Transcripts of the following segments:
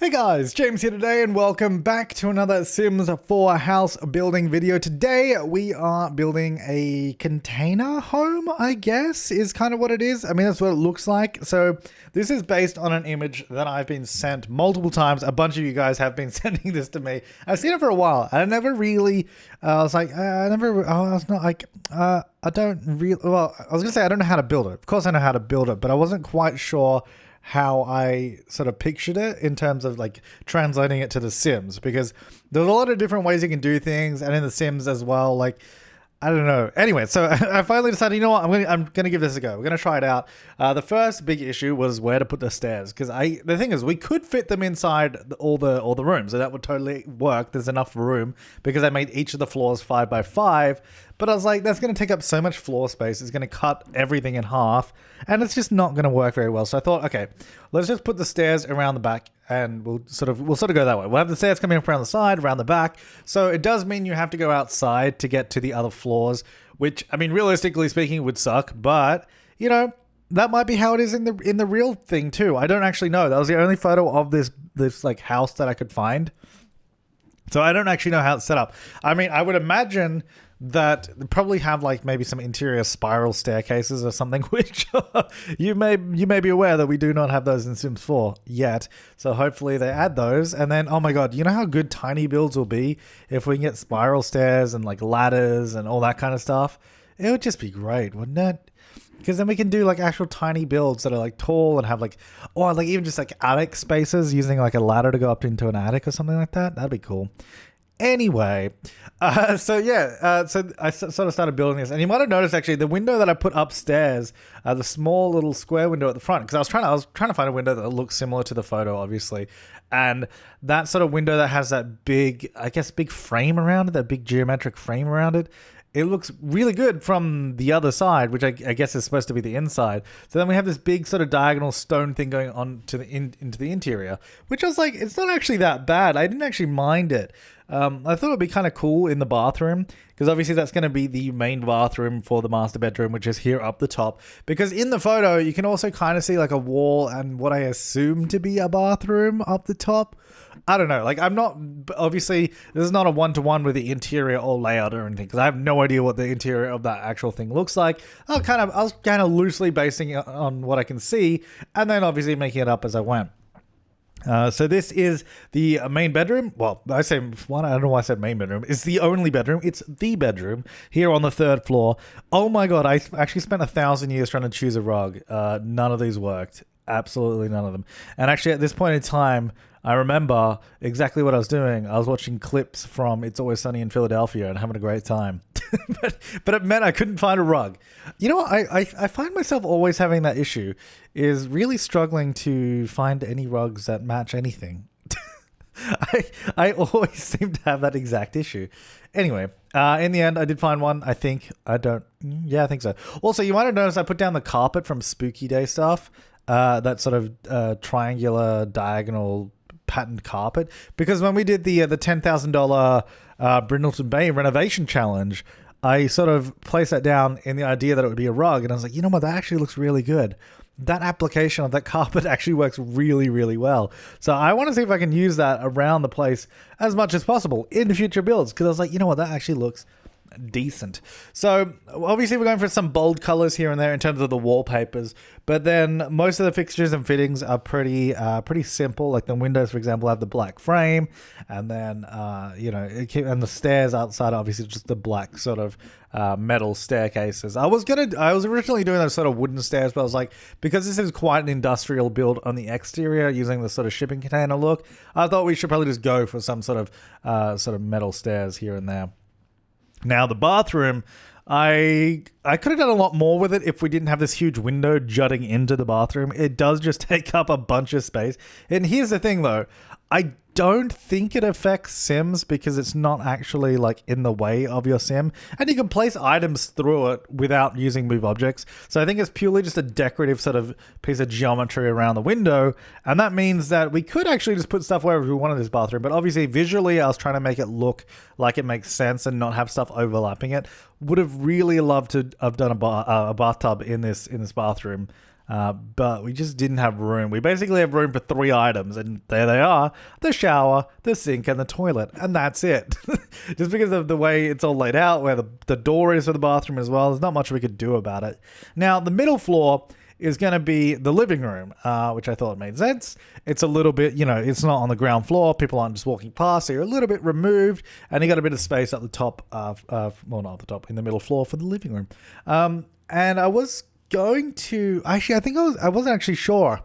Hey guys, James here today and welcome back to another Sims 4 house building video. Today we are building a container home, I guess, is kind of what it is. I mean, that's what it looks like. So this is based on an image that I've been sent multiple times. A bunch of you guys have been sending this to me. I've seen it for a while. I never really, I was not like, I don't really, well, I was gonna say I don't know how to build it. Of course I know how to build it, but I wasn't quite sure how I sort of pictured it in terms of like translating it to the Sims, because there's a lot of different ways you can do things, and in the Sims as well, like I don't know. Anyway, so I finally decided, you know what, I'm gonna give this a go. We're gonna try it out. The first big issue was where to put the stairs, because the thing is we could fit them inside all the rooms, so that would totally work. There's enough room because I made each of the floors 5 by 5. But I was like, that's going to take up so much floor space. It's going to cut everything in half, and it's just not going to work very well. So I thought, okay, let's just put the stairs around the back, and we'll sort of go that way. We'll have the stairs coming up around the side, around the back. So it does mean you have to go outside to get to the other floors, which, I mean, realistically speaking, would suck. But you know, that might be how it is in the real thing too. I don't actually know. That was the only photo of this like house that I could find. So I don't actually know how it's set up. I mean, I would imagine that they probably have like maybe some interior spiral staircases or something, which you may be aware that we do not have those in Sims 4 yet. So hopefully they add those. And then, oh my god, you know how good tiny builds will be if we can get spiral stairs and like ladders and all that kind of stuff? It would just be great, wouldn't it? Because then we can do like actual tiny builds that are like tall and have like, or like even just like attic spaces using like a ladder to go up into an attic or something like that. That'd be cool. Anyway, so I sort of started building this, and you might have noticed actually the window that I put upstairs, the small little square window at the front, because I was trying to find a window that looks similar to the photo, obviously, and that sort of window that has that big, I guess, big frame around it, that big geometric frame around it. It looks really good from the other side, which I guess is supposed to be the inside. So then we have this big sort of diagonal stone thing going on to into the interior, which I was like, it's not actually that bad. I didn't actually mind it. I thought it'd be kind of cool in the bathroom, because obviously that's going to be the main bathroom for the master bedroom, which is here up the top. Because in the photo, you can also kind of see like a wall and what I assume to be a bathroom up the top. I don't know. Like, I'm not, obviously, this is not a one-to-one with the interior or layout or anything, because I have no idea what the interior of that actual thing looks like. I was kind of loosely basing it on what I can see, and then obviously making it up as I went. So this is the main bedroom. Well, I say one. I don't know why I said main bedroom. It's the only bedroom. It's the bedroom here on the 3rd floor. Oh my god! I actually spent 1,000 years trying to choose a rug. None of these worked. Absolutely none of them. And actually, at this point in time, I remember exactly what I was doing. I was watching clips from It's Always Sunny in Philadelphia and having a great time. but it meant I couldn't find a rug. You know what? I find myself always having that issue, is really struggling to find any rugs that match anything. I always seem to have that exact issue. Anyway, in the end, I did find one. I think. I think so. Also, you might have noticed I put down the carpet from Spooky Day stuff. That sort of triangular diagonal patterned carpet, because when we did the $10,000 Brindleton Bay renovation challenge, I sort of placed that down in the idea that it would be a rug, and I was like, you know what, that actually looks really good. That application of that carpet actually works really, really well. So I want to see if I can use that around the place as much as possible in future builds, because I was like, you know what, that actually looks decent. So obviously we're going for some bold colors here and there in terms of the wallpapers, but then most of the fixtures and fittings are pretty simple. Like the windows, for example, have the black frame, and then and the stairs outside are obviously just the black sort of metal staircases. I was originally doing those sort of wooden stairs, but I was like, because this is quite an industrial build on the exterior using the sort of shipping container look, I thought we should probably just go for some sort of metal stairs here and there. Now, the bathroom, I could have done a lot more with it if we didn't have this huge window jutting into the bathroom. It does just take up a bunch of space. And here's the thing, though. I don't think it affects Sims, because it's not actually like in the way of your Sim, and you can place items through it without using move objects. So I think it's purely just a decorative sort of piece of geometry around the window, and that means that we could actually just put stuff wherever we want in this bathroom. But obviously visually I was trying to make it look like it makes sense and not have stuff overlapping it. Would have really loved to have done a bathtub in this bathroom. but we just didn't have room. We basically have room for 3 items, and there they are: the shower, the sink, and the toilet, and that's it. Just because of the way it's all laid out, where the door is for the bathroom as well, there's not much we could do about it. Now, the middle floor is going to be the living room, which I thought made sense. It's a little bit, it's not on the ground floor. People aren't just walking past, so you're a little bit removed, and you got a bit of space at the top well, not at the top, in the middle floor for the living room. And I was going to, actually, I wasn't actually sure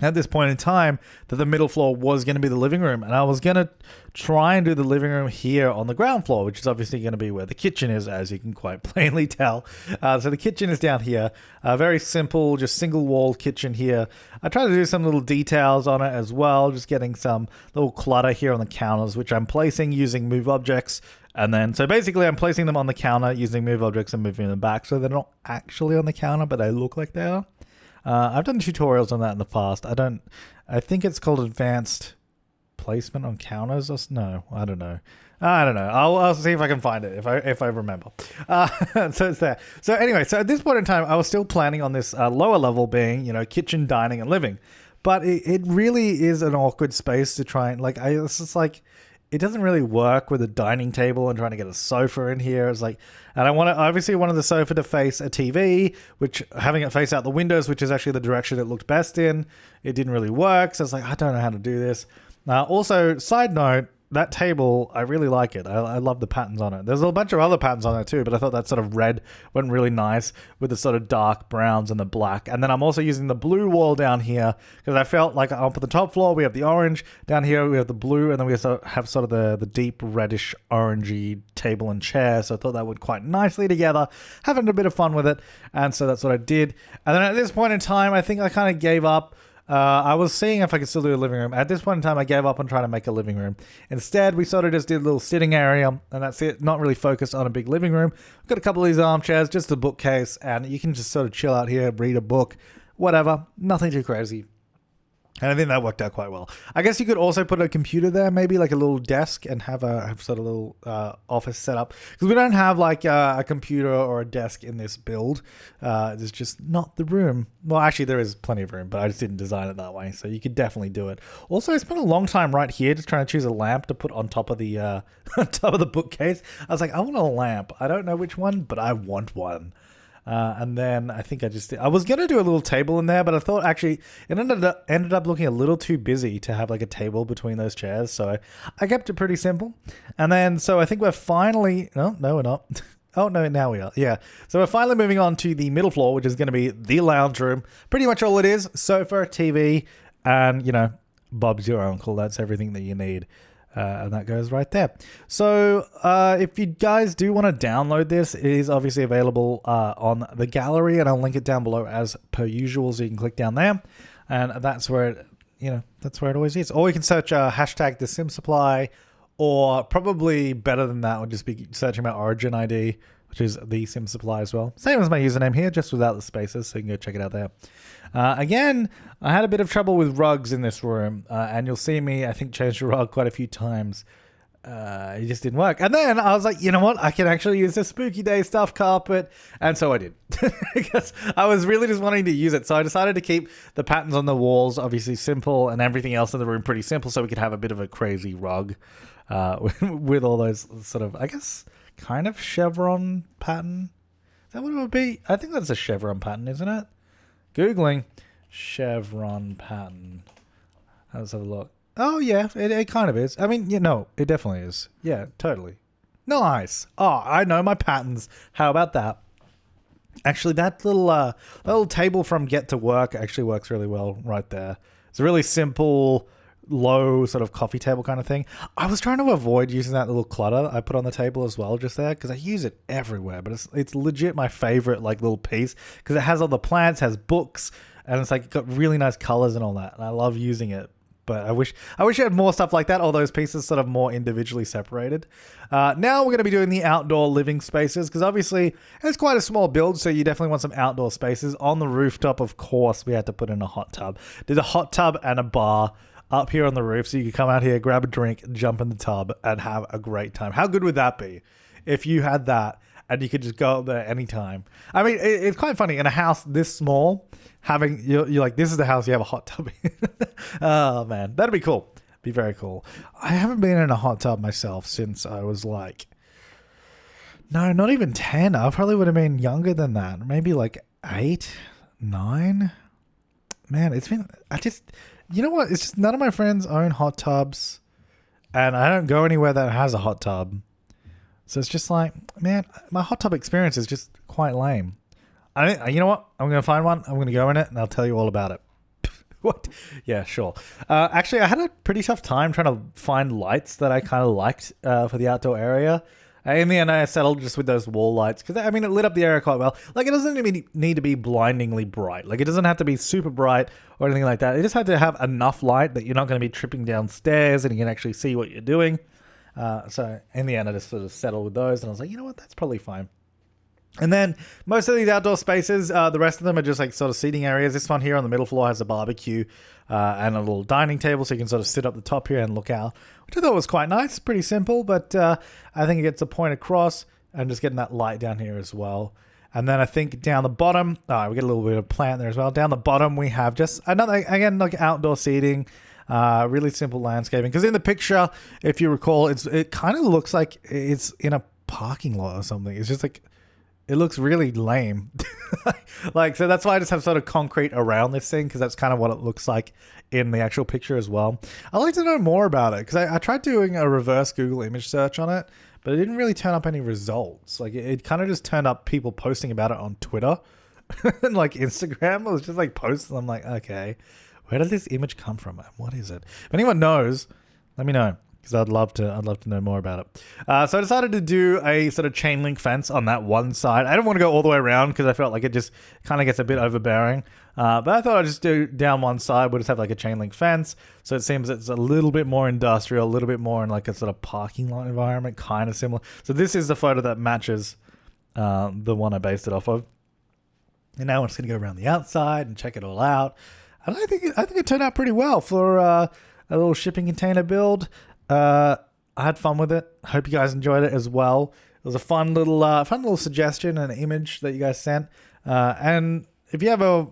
at this point in time that the middle floor was going to be the living room, and I was going to try and do the living room here on the ground floor, which is obviously going to be where the kitchen is, as you can quite plainly tell. So the kitchen is down here, very simple, just single walled kitchen here. I tried to do some little details on it as well, just getting some little clutter here on the counters, which I'm placing using move objects. And then, so basically I'm placing them on the counter using move objects and moving them back, so they're not actually on the counter, but they look like they are. I've done tutorials on that in the past. I think it's called advanced placement on counters or no, I don't know. I'll see if I can find it if I remember. So it's there. So anyway, so at this point in time, I was still planning on this lower level being, kitchen, dining, and living, but it really is an awkward space to try and it's just like, it doesn't really work with a dining table and trying to get a sofa in here. It's like, and I wanted the sofa to face a TV, which having it face out the windows, which is actually the direction it looked best in, it didn't really work. So it's like, I don't know how to do this. Also, side note, that table, I really like it. I love the patterns on it. There's a bunch of other patterns on it too, but I thought that sort of red went really nice with the sort of dark browns and the black. And then I'm also using the blue wall down here because I felt like up at the top floor, we have the orange. Down here, we have the blue, and then we have sort of the deep reddish orangey table and chair. So I thought that would quite nicely together, having a bit of fun with it. And so that's what I did. And then at this point in time, I think I kind of gave up. I was seeing if I could still do a living room. At this point in time, I gave up on trying to make a living room. Instead, we sort of just did a little sitting area, and that's it. Not really focused on a big living room. We've got a couple of these armchairs, just a bookcase, and you can just sort of chill out here, read a book, whatever. Nothing too crazy. And I think that worked out quite well. I guess you could also put a computer there, maybe like a little desk, and have sort of a little office set up. Because we don't have like a computer or a desk in this build. There's just not the room. Well, actually, there is plenty of room, but I just didn't design it that way. So you could definitely do it. Also, I spent a long time right here just trying to choose a lamp to put on top of the top of the bookcase. I was like, I want a lamp. I don't know which one, but I want one. And then I think I was going to do a little table in there, but I thought actually it ended up looking a little too busy to have like a table between those chairs. So I kept it pretty simple. And then, so I think we're finally, no, we're not. Oh, no, now we are. Yeah. So we're finally moving on to the middle floor, which is going to be the lounge room. Pretty much all it is: sofa, TV, and, Bob's your uncle. That's everything that you need. And that goes right there. So if you guys do want to download this, it is obviously available on the gallery, and I'll link it down below as per usual, so you can click down there, and that's where it always is. Or you can search hashtag The Sim Supply, or probably better than that would just be searching my Origin ID, which is The Sim Supply as well. Same as my username here, just without the spaces, so you can go check it out there. Again, I had a bit of trouble with rugs in this room, and you'll see me, I think, change the rug quite a few times. It just didn't work. And then I was like, you know what? I can actually use the Spooky Day stuffed carpet. And so I did. Because I was really just wanting to use it. So I decided to keep the patterns on the walls obviously simple, and everything else in the room pretty simple, so we could have a bit of a crazy rug with all those sort of, I guess, kind of chevron pattern. Is that what it would be? I think that's a chevron pattern, isn't it? Googling chevron pattern. Let's have a look. Oh, yeah, it kind of is. I mean, it definitely is. Yeah, totally. Nice. Oh, I know my patterns. How about that? Actually, that little table from Get to Work actually works really well right there. It's a really simple, low sort of coffee table kind of thing. I was trying to avoid using that little clutter I put on the table as well just there, because I use it everywhere, but it's legit my favorite like little piece, because it has all the plants, has books, and it's like got really nice colors and all that, and I love using it. But I wish I had more stuff like that, all those pieces sort of more individually separated. Now we're going to be doing the outdoor living spaces, because obviously it's quite a small build, so you definitely want some outdoor spaces. On the rooftop, of course, we had to put in a hot tub. Did a hot tub and a bar up here on the roof, so you could come out here, grab a drink, jump in the tub, and have a great time. How good would that be if you had that and you could just go up there anytime. I mean, it's quite funny in a house this small, having you're like, this is the house you have a hot tub in. Oh man, that'd be cool. Be very cool. I haven't been in a hot tub myself since I was like, no, not even 10. I probably would have been younger than that. Maybe like 8, 9. Man, it's been, you know what? It's just none of my friends own hot tubs, and I don't go anywhere that has a hot tub. So it's just like, man, my hot tub experience is just quite lame. You know what? I'm going to find one. I'm going to go in it and I'll tell you all about it. What? Yeah, sure. Actually, I had a pretty tough time trying to find lights that I kind of liked for the outdoor area. In the end, I settled just with those wall lights because, I mean, it lit up the area quite well. Like, it doesn't even need to be blindingly bright. Like, it doesn't have to be super bright or anything like that. It just had to have enough light that you're not going to be tripping downstairs and you can actually see what you're doing. So, in the end, I just sort of settled with those and I was like, you know what? That's probably fine. And then most of these outdoor spaces, the rest of them are just like sort of seating areas. This one here on the middle floor has a barbecue and a little dining table, so you can sort of sit up the top here and look out, which I thought was quite nice. Pretty simple, but I think it gets a point across, and just getting that light down here as well. And then I think down the bottom, we get a little bit of plant there as well. Down the bottom, we have just another, again, like outdoor seating. Really simple landscaping. Because in the picture, if you recall, it kind of looks like it's in a parking lot or something. It's just like, it looks really lame. Like, so that's why I just have sort of concrete around this thing, because that's kind of what it looks like in the actual picture as well. I'd like to know more about it, because I tried doing a reverse Google image search on it, but it didn't really turn up any results. Like, it kind of just turned up people posting about it on Twitter and like Instagram. It was just like posts, and I'm like, okay, where did this image come from? What is it? If anyone knows, let me know, because I'd love to know more about it. So I decided to do a sort of chain link fence on that one side. I don't want to go all the way around because I felt like it just kind of gets a bit overbearing. But I thought I'd just do down one side. We'll just have like a chain link fence. So it seems it's a little bit more industrial, a little bit more in like a sort of parking lot environment, kind of similar. So this is the photo that matches the one I based it off of. And now I'm just going to go around the outside and check it all out. And I think it turned out pretty well for a little shipping container build. I had fun with it. Hope you guys enjoyed it as well. It was a fun little suggestion and image that you guys sent. And if you ever,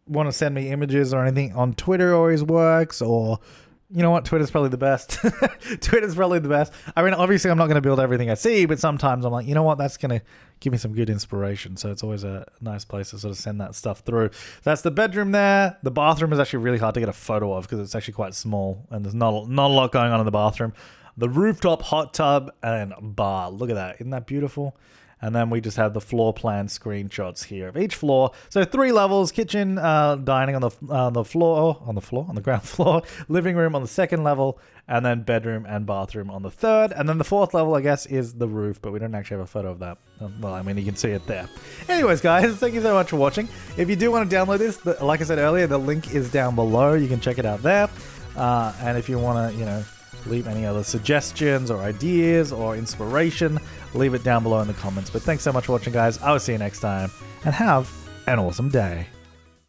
want to send me images or anything on Twitter, always works. Or, you know what? Twitter's probably the best. Twitter's probably the best. I mean, obviously I'm not going to build everything I see, but sometimes I'm like, you know what? That's going to give me some good inspiration. So it's always a nice place to sort of send that stuff through. That's the bedroom there. The bathroom is actually really hard to get a photo of because it's actually quite small and there's not a lot going on in the bathroom. The rooftop hot tub and bar. Look at that. Isn't that beautiful? And then we just have the floor plan screenshots here of each floor. So 3 levels: kitchen, dining on the ground floor, living room on the 2nd level, and then bedroom and bathroom on the 3rd. And then the 4th level, I guess, is the roof, but we don't actually have a photo of that. Well, I mean, you can see it there. Anyways, guys, thank you so much for watching. If you do want to download this, like I said earlier, the link is down below. You can check it out there. And if you want to, leave any other suggestions or ideas or inspiration, leave it down below in the comments. But thanks so much for watching, guys. I will see you next time, and have an awesome day.